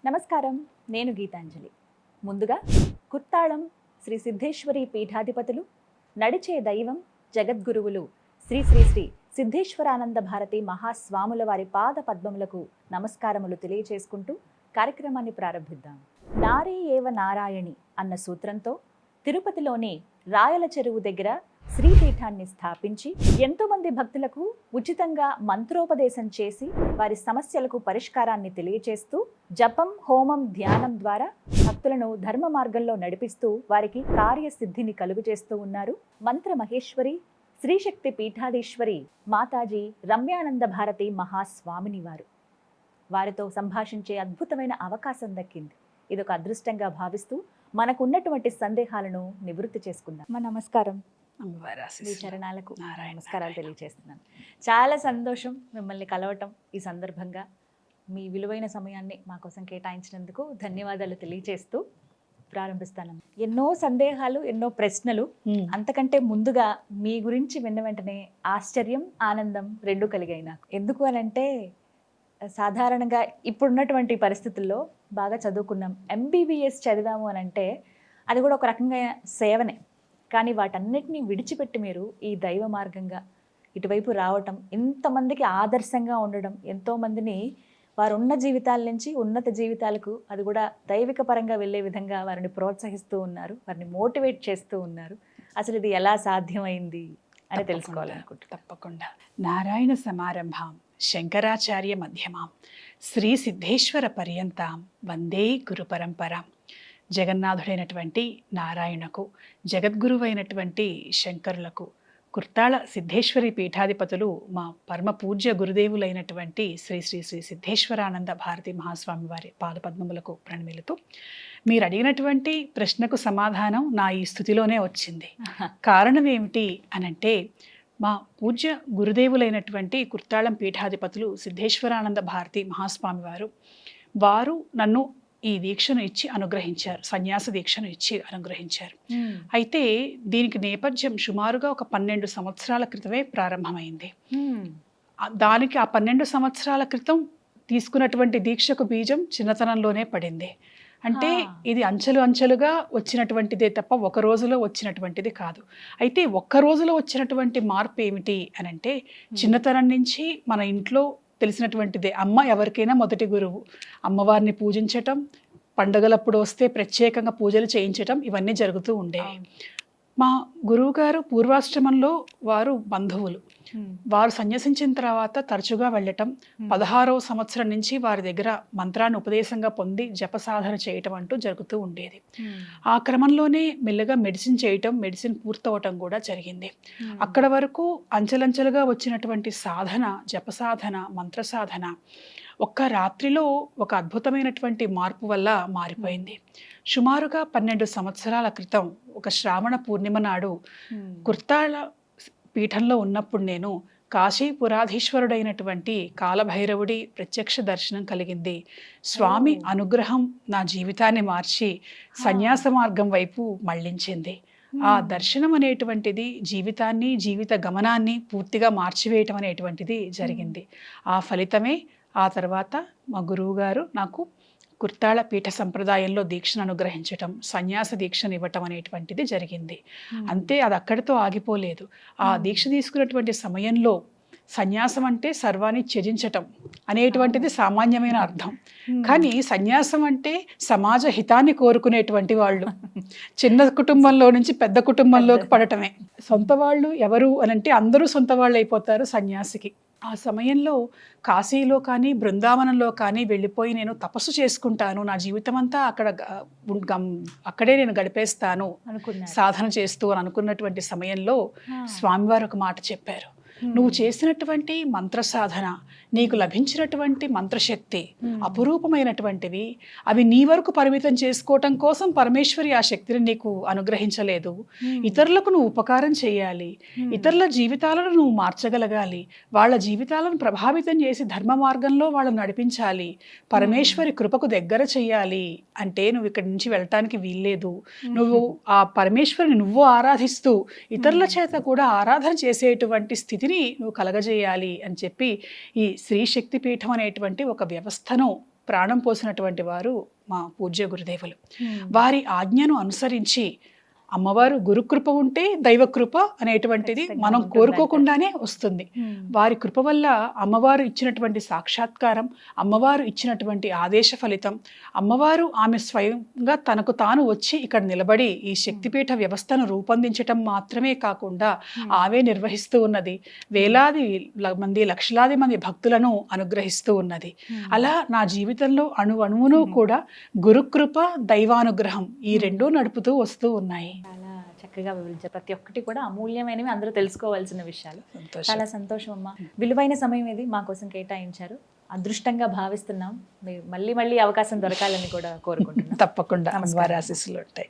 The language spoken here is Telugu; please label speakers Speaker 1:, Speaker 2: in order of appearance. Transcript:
Speaker 1: నమస్కారం, నేను గీతాంజలి. ముందుగా కుత్తాళం శ్రీ సిద్ధేశ్వరి పీఠాధిపతులు, నడిచే దైవం జగద్గురువులు శ్రీ శ్రీ శ్రీ సిద్ధేశ్వరానంద భారతి మహాస్వాముల వారి పాద పద్మములకు నమస్కారములు తెలియచేసుకుంటూ కార్యక్రమాన్ని ప్రారంభిద్దాం. నారీ ఏవ నారాయణి అన్న సూత్రంతో తిరుపతిలోని రాయల చెరువు దగ్గర శ్రీపీఠాన్ని స్థాపించి ఎంతో మంది భక్తులకు ఉచితంగా మంత్రోపదేశం చేసి వారి సమస్యలకు పరిష్కారాన్ని తెలియచేస్తూ జపం, హోమం, ధ్యానం ద్వారా భక్తులను ధర్మ మార్గంలో నడిపిస్తూ వారికి కార్యసిద్ధిని కలుగజేస్తూ ఉన్నారు మంత్ర మహేశ్వరి శ్రీశక్తి పీఠాధీశ్వరి మాతాజీ రమ్యానంద భారతి మహాస్వామిని వారితో సంభాషించే అద్భుతమైన అవకాశం దక్కింది. ఇదొక అదృష్టంగా భావిస్తూ మనకున్నటువంటి సందేహాలను నివృత్తి చేసుకుందాం. నమస్కారం. మీ చరణాలకు నమస్కారాలు తెలియజేస్తున్నాను. చాలా సంతోషం మిమ్మల్ని కలవటం. ఈ సందర్భంగా మీ విలువైన సమయాన్ని మా కోసం కేటాయించినందుకు ధన్యవాదాలు తెలియజేస్తూ ప్రారంభిస్తాను. ఎన్నో సందేహాలు, ఎన్నో ప్రశ్నలు. అంతకంటే ముందుగా మీ గురించి విన్న వెంటనే ఆశ్చర్యం, ఆనందం రెండు కలిగాయి నాకు. ఎందుకు అనంటే సాధారణంగా ఇప్పుడున్నటువంటి పరిస్థితుల్లో బాగా చదువుకున్నాం, ఎంబీబీఎస్ చదివాము అనంటే అది కూడా ఒక రకంగా సేవనే. కానీ వాటన్నిటినీ విడిచిపెట్టి మీరు ఈ దైవ మార్గంగా ఇటువైపు రావటం, ఎంతమందికి ఆదర్శంగా ఉండడం, ఎంతోమందిని వారు ఉన్న జీవితాల నుంచి ఉన్నత జీవితాలకు, అది కూడా దైవిక పరంగా వెళ్ళే విధంగా వారిని ప్రోత్సహిస్తూ ఉన్నారు, వారిని మోటివేట్ చేస్తూ ఉన్నారు. అసలు ఇది ఎలా సాధ్యమైంది అని తెలుసుకోవాలనుకుంటున్నాను.
Speaker 2: తప్పకుండా. నారాయణ సమారంభాం శంకరాచార్య మధ్యమాం శ్రీ సిద్ధేశ్వర పర్యంతాం వందే గురు పరంపరాం. జగన్నాథుడైనటువంటి నారాయణకు, జగద్గురువైనటువంటి శంకరులకు, కుర్తాళ సిద్ధేశ్వరి పీఠాధిపతులు మా పరమ పూజ్య గురుదేవులైనటువంటి శ్రీ శ్రీ శ్రీ సిద్ధేశ్వరానంద భారతి మహాస్వామి వారి పాదపద్మములకు ప్రణమిలుతూ, మీరు అడిగినటువంటి ప్రశ్నకు సమాధానం నా ఈ స్థుతిలోనే వచ్చింది. కారణం ఏమిటి అనంటే, మా పూజ్య గురుదేవులైనటువంటి కుర్తాళం పీఠాధిపతులు సిద్ధేశ్వరానంద భారతి మహాస్వామి వారు నన్ను ఈ దీక్షను ఇచ్చి అనుగ్రహించారు, సన్యాస దీక్షను ఇచ్చి అనుగ్రహించారు. అయితే దీనికి నేపథ్యం సుమారుగా ఒక 12 సంవత్సరాల క్రితమే ప్రారంభమైంది. దానికి ఆ 12 సంవత్సరాల క్రితం తీసుకున్నటువంటి దీక్షకు బీజం చిన్నతనంలోనే పడింది. అంటే ఇది అంచెలు అంచెలుగా వచ్చినటువంటిదే తప్ప ఒక రోజులో వచ్చినటువంటిది కాదు. అయితే ఒక్క రోజులో వచ్చినటువంటి మార్పు ఏమిటి అనంటే, చిన్నతనం నుంచి మన ఇంట్లో తెలిసినటువంటిదే, అమ్మ ఎవరికైనా మొదటి గురువు. అమ్మవారిని పూజించటం, పండుగలప్పుడు వస్తే ప్రత్యేకంగా పూజలు చేయించటం, ఇవన్నీ జరుగుతూ ఉండేవి. మా గురువు గారు పూర్వాశ్రమంలో వారు బంధువులు. వారు సన్యసించిన తర్వాత తరచుగా వెళ్ళటం, 16వ సంవత్సరం నుంచి వారి దగ్గర మంత్రాన్ని ఉపదేశంగా పొంది జప సాధన చేయటం అంటూ జరుగుతూ ఉండేది. ఆ క్రమంలోనే మెల్లగా మెడిసిన్ చేయటం, మెడిసిన్ పూర్తవటం కూడా జరిగింది. అక్కడ వరకు అంచెలంచెలుగా వచ్చినటువంటి సాధన, జప సాధన, మంత్ర సాధన ఒక్క రాత్రిలో ఒక అద్భుతమైనటువంటి మార్పు వల్ల మారిపోయింది. సుమారుగా 12 సంవత్సరాల క్రితం ఒక శ్రావణ పూర్ణిమ నాడు కుర్తాళ పీఠంలో ఉన్నప్పుడు నేను కాశీపురాధీశ్వరుడైనటువంటి కాలభైరవుడి ప్రత్యక్ష దర్శనం కలిగింది. స్వామి అనుగ్రహం నా జీవితాన్ని మార్చి సన్యాస మార్గం వైపు మళ్లించింది. ఆ దర్శనం అనేటువంటిది జీవితాన్ని, జీవిత గమనాన్ని పూర్తిగా మార్చివేయటం అనేటువంటిది జరిగింది. ఆ ఫలితమే ఆ తర్వాత మా గురువు గారు నాకు కుర్తాళ పీఠ సంప్రదాయంలో దీక్షను అనుగ్రహించటం, సన్యాస దీక్షను ఇవ్వటం అనేటువంటిది జరిగింది. అంతే, అది అక్కడితో ఆగిపోలేదు. ఆ దీక్ష తీసుకున్నటువంటి సమయంలో సన్యాసం అంటే సర్వాన్ని త్యజించటం అనేటువంటిది సామాన్యమైన అర్థం. కానీ సన్యాసం అంటే సమాజ హితాన్ని కోరుకునేటువంటి వాళ్ళు చిన్న కుటుంబంలో నుంచి పెద్ద కుటుంబంలోకి పడటమే. సొంత వాళ్ళు ఎవరు అనంటే అందరూ సొంత వాళ్ళు అయిపోతారు సన్యాసికి. ఆ సమయంలో కాశీలో కానీ బృందావనంలో కానీ వెళ్ళిపోయి నేను తపస్సు చేసుకుంటాను, నా జీవితం అంతా అక్కడే నేను గడిపేస్తాను సాధన చేస్తూ అని అనుకున్నటువంటి సమయంలో స్వామివారు ఒక మాట చెప్పారు. నువ్వు చేసినటువంటి మంత్ర సాధన, నీకు లభించినటువంటి మంత్రశక్తి అపురూపమైనటువంటివి. అవి నీ వరకు పరిమితం చేసుకోవటం కోసం పరమేశ్వరి ఆ శక్తిని నీకు అనుగ్రహించలేదు. ఇతరులకు నువ్వు ఉపకారం చేయాలి, ఇతరుల జీవితాలను నువ్వు మార్చగలగాలి, వాళ్ళ జీవితాలను ప్రభావితం చేసి ధర్మ మార్గంలో వాళ్ళని నడిపించాలి, పరమేశ్వరి కృపకు దగ్గర చెయ్యాలి అంటే నువ్వు ఇక్కడి నుంచి వెళ్ళటానికి వీల్లేదు. నువ్వు ఆ పరమేశ్వరిని నువ్వు ఆరాధిస్తూ ఇతరుల చేత కూడా ఆరాధన చేసేటువంటి స్థితి నువ్వు కలగజేయాలి అని చెప్పి ఈ శ్రీ శక్తి పీఠం అనేటువంటి ఒక వ్యవస్థను ప్రాణం పోసినటువంటి వారు మా పూజ్య గురుదేవులు. వారి ఆజ్ఞను అనుసరించి అమ్మవారు గురుకృప ఉంటే దైవకృప అనేటువంటిది మనం కోరుకోకుండానే వస్తుంది. వారి కృప వల్ల అమ్మవారు ఇచ్చినటువంటి సాక్షాత్కారం, అమ్మవారు ఇచ్చినటువంటి ఆదేశ ఫలితం, అమ్మవారు ఆమె స్వయంగా తనకు తాను వచ్చి ఇక్కడ నిలబడి ఈ శక్తిపీఠ వ్యవస్థను రూపొందించటం మాత్రమే కాకుండా ఆమె నిర్వహిస్తూ ఉన్నది. వేలాది మంది, లక్షలాది మంది భక్తులను అనుగ్రహిస్తూ ఉన్నది. అలా నా జీవితంలో అణువును కూడా గురుకృప, దైవానుగ్రహం ఈ రెండూ నడుపుతూ వస్తూ ఉన్నాయి.
Speaker 1: చాలా చక్కగా వివరించారు. ప్రతి ఒక్కటి కూడా అమూల్యమైనవి, అందరూ తెలుసుకోవాల్సిన విషయాలు. చాలా సంతోషం అమ్మా. విలువైన సమయం ఇది మా కోసం కేటాయించారు. అదృష్టంగా భావిస్తున్నాం. మీరు మళ్ళీ అవకాశం దొరకాలని కూడా కోరుకుంటున్నాం.
Speaker 2: తప్పకుండా వారి ఆశీస్సులు ఉంటాయి.